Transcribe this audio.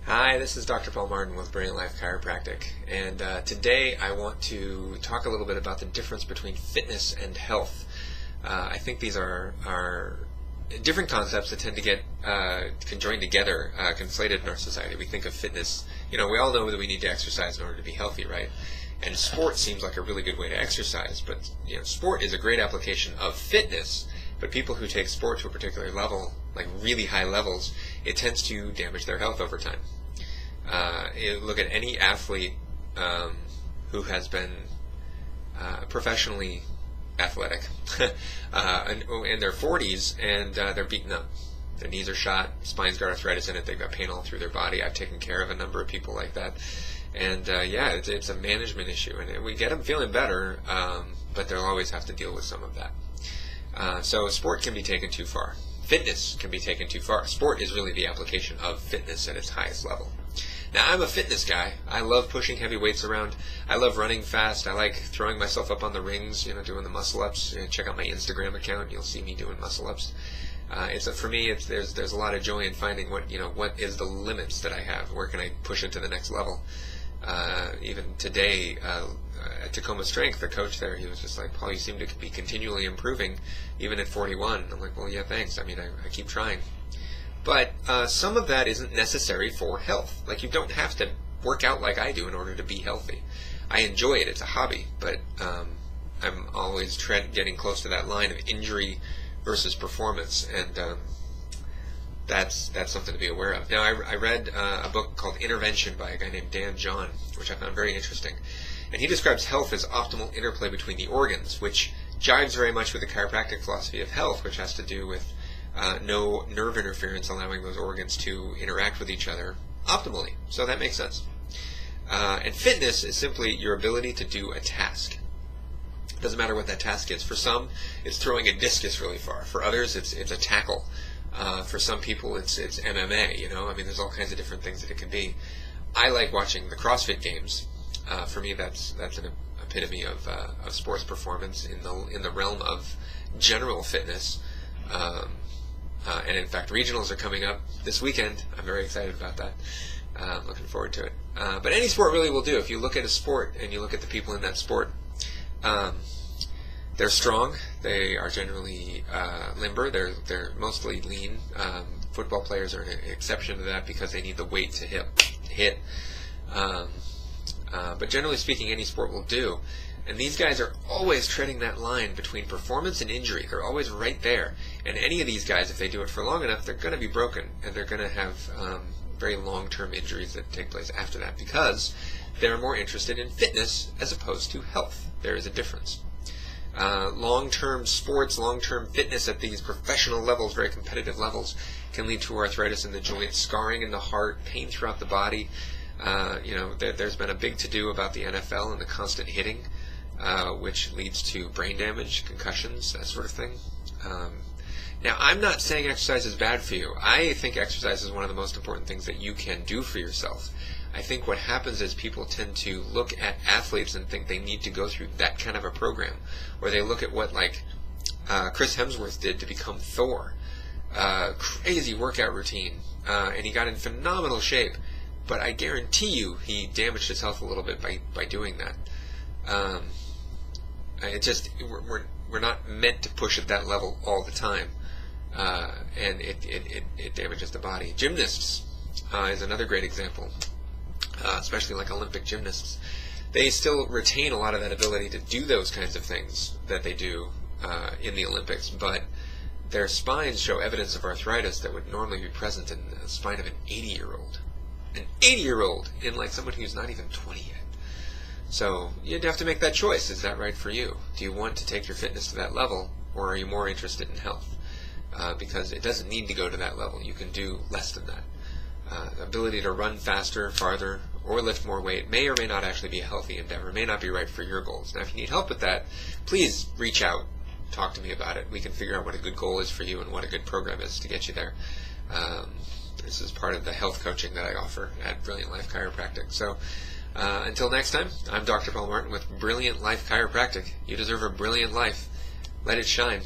Hi, this is Dr. Paul Martin with Brilliant Life Chiropractic, and today I want to talk a little bit about the difference between fitness and health. I think these are different concepts that tend to get conjoined together, conflated in our society. We think of fitness, we all know that we need to exercise in order to be healthy, right? And sport seems like a really good way to exercise, but sport is a great application of fitness. But people who take sport to a particular level, like really high levels, it tends to damage their health over time. Look at any athlete who has been professionally athletic in their 40s, and they're beaten up. Their knees are shot, spine's got arthritis in it, they've got pain all through their body. I've taken care of a number of people like that. And it's a management issue, and we get them feeling better, but they'll always have to deal with some of that. So sport can be taken too far. Fitness can be taken too far. Sport is really the application of fitness at its highest level. Now, I'm a fitness guy. I love pushing heavy weights around. I love running fast. I like throwing myself up on the rings, doing the muscle-ups. Check out my Instagram account. You'll see me doing muscle-ups. For me, there's a lot of joy in finding what is the limits that I have. Where can I push it to the next level? Even today, at Tacoma Strength, the coach there, he was just like, Paul, you seem to be continually improving, even at 41. I'm like, well, yeah, thanks. I keep trying. But some of that isn't necessary for health. Like, you don't have to work out like I do in order to be healthy. I enjoy it. It's a hobby. But I'm always getting close to that line of injury versus performance. And that's something to be aware of. Now, I read a book called Intervention by a guy named Dan John, which I found very interesting. And he describes health as optimal interplay between the organs, which jives very much with the chiropractic philosophy of health, which has to do with no nerve interference, allowing those organs to interact with each other optimally. So that makes sense. And fitness is simply your ability to do a task. It doesn't matter what that task is. For some, it's throwing a discus really far. For others, it's a tackle. For some people, it's MMA. There's all kinds of different things that it can be. I like watching the CrossFit Games. For me, that's an epitome of sports performance in the realm of general fitness. And in fact, regionals are coming up this weekend. I'm very excited about that. Looking forward to it. But any sport really will do. If you look at a sport and you look at the people in that sport, they're strong. They are generally limber. They're mostly lean. Football players are an exception to that because they need the weight to hit. But generally speaking, any sport will do. And these guys are always treading that line between performance and injury. They're always right there. And any of these guys, if they do it for long enough, they're going to be broken. And they're going to have very long-term injuries that take place after that because they're more interested in fitness as opposed to health. There is a difference. Long-term sports, long-term fitness at these professional levels, very competitive levels, can lead to arthritis in the joints, scarring in the heart, pain throughout the body. There's been a big to-do about the NFL and the constant hitting, which leads to brain damage, concussions, that sort of thing. Now, I'm not saying exercise is bad for you. I think exercise is one of the most important things that you can do for yourself. I think what happens is people tend to look at athletes and think they need to go through that kind of a program, or they look at what Chris Hemsworth did to become Thor. Crazy workout routine, and he got in phenomenal shape. But I guarantee you he damaged his health a little bit by doing that. We're not meant to push at that level all the time, and it damages the body. Gymnasts is another great example, especially like Olympic gymnasts. They still retain a lot of that ability to do those kinds of things that they do in the Olympics, but their spines show evidence of arthritis that would normally be present in the spine of an 80-year-old. An 80-year-old in someone who's not even 20 yet. So you'd have to make that choice. Is that right for you? Do you want to take your fitness to that level, or are you more interested in health? Because it doesn't need to go to that level. You can do less than that. The ability to run faster, farther, or lift more weight may or may not actually be a healthy endeavor, may not be right for your goals. Now, if you need help with that, please reach out. Talk to me about it. We can figure out what a good goal is for you and what a good program is to get you there. This is part of the health coaching that I offer at Brilliant Life Chiropractic. So until next time, I'm Dr. Paul Martin with Brilliant Life Chiropractic. You deserve a brilliant life. Let it shine.